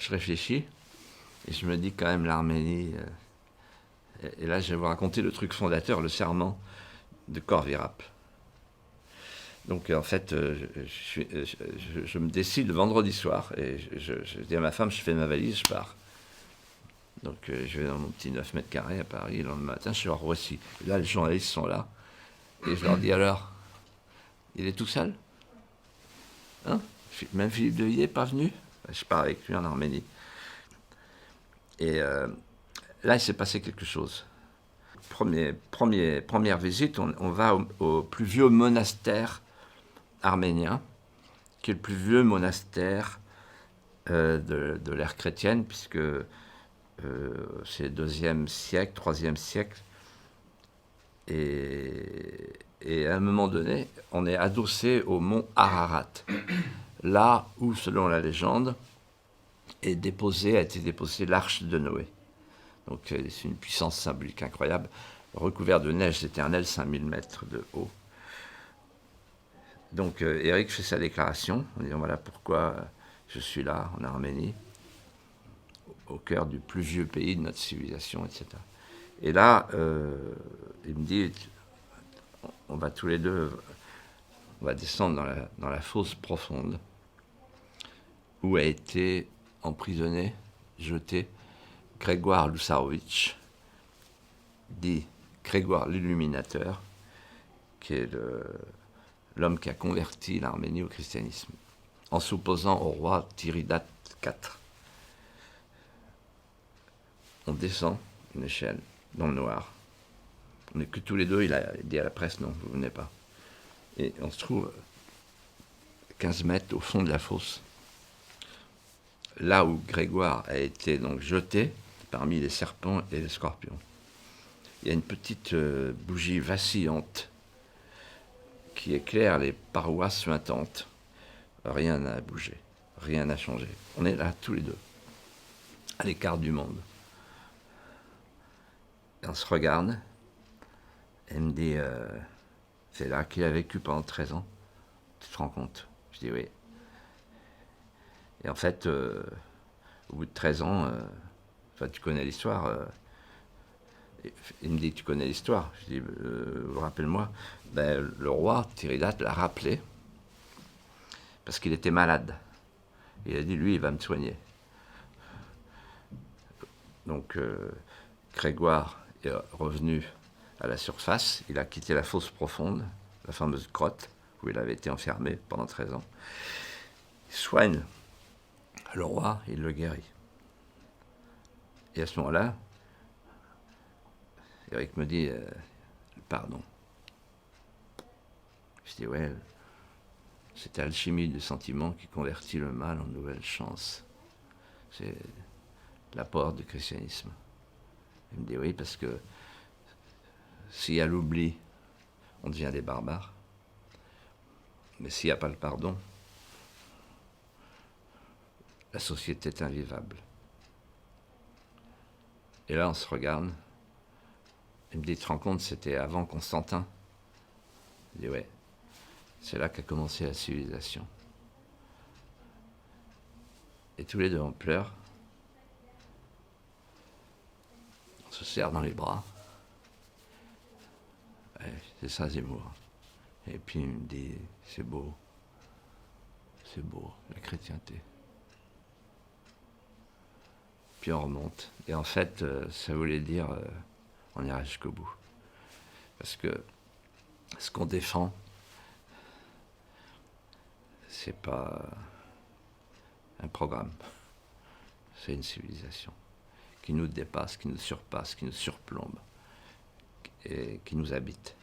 je réfléchis et je me dis quand même l'Arménie. Et là, je vais vous raconter le truc fondateur, le serment de Corvirap. Donc en fait, je me décide le vendredi soir et je dis à ma femme, je fais ma valise, je pars. Donc je vais dans mon petit 9 mètres carrés à Paris, et le lendemain matin, je suis à Roissy. Et là, les journalistes sont là, et je leur dis alors, il est tout seul, hein? Même Philippe de Villiers n'est pas venu. Je pars avec lui en Arménie. Et là, il s'est passé quelque chose. Première visite, on va au plus vieux monastère arménien, qui est le plus vieux monastère de l'ère chrétienne, puisque c'est le 2e siècle, 3e siècle. Et à un moment donné, on est adossé au mont Ararat, là où, selon la légende, a été déposée l'arche de Noé. Donc c'est une puissance symbolique incroyable, recouvert de neige éternelle, 5000 mètres de haut. Donc Éric fait sa déclaration en disant voilà pourquoi je suis là en Arménie, au cœur du plus vieux pays de notre civilisation, etc. Et là, il me dit on va tous les deux, on va descendre dans la fosse profonde où a été emprisonné, jeté Grégoire Lusarovitch, dit Grégoire l'Illuminateur, qui est l'homme qui a converti l'Arménie au christianisme, en s'opposant au roi Tiridate IV. On descend une échelle dans le noir. On n'est que tous les deux, il a dit à la presse, non, vous venez pas. Et on se trouve 15 mètres au fond de la fosse, là où Grégoire a été donc jeté parmi les serpents et les scorpions. Il y a une petite bougie vacillante qui éclaire les parois suintantes. Rien n'a bougé, rien n'a changé. On est là tous les deux, à l'écart du monde. Et on se regarde, et elle me dit, c'est là qu'il a vécu pendant 13 ans. Tu te rends compte? Je dis oui. Et en fait, au bout de 13 ans, tu connais l'histoire. Il me dit, tu connais l'histoire? Je dis, rappelle-moi. Ben, le roi Tiridate l'a rappelé parce qu'il était malade. Il a dit, lui, il va me soigner. Donc, Grégoire est revenu à la surface. Il a quitté la fosse profonde, la fameuse grotte où il avait été enfermé pendant 13 ans. Il soigne le roi, il le guérit. Et à ce moment-là, Éric me dit, pardon. Je dis, ouais, c'est l'alchimie du sentiment qui convertit le mal en nouvelle chance. C'est l'apport du christianisme. Il me dit, oui, parce que s'il y a l'oubli, on devient des barbares. Mais s'il n'y a pas le pardon, la société est invivable. Et là, on se regarde. Il me dit, tu te rends compte, c'était avant Constantin? Je dis, ouais, c'est là qu'a commencé la civilisation. Et tous les deux, on pleure. On se serre dans les bras. Ouais, c'est ça, Zemmour. Et puis il me dit, c'est beau, la chrétienté. Puis on remonte. Et en fait, ça voulait dire, on ira jusqu'au bout. Parce que ce qu'on défend, c'est pas un programme, c'est une civilisation qui nous dépasse, qui nous surpasse, qui nous surplombe et qui nous habite.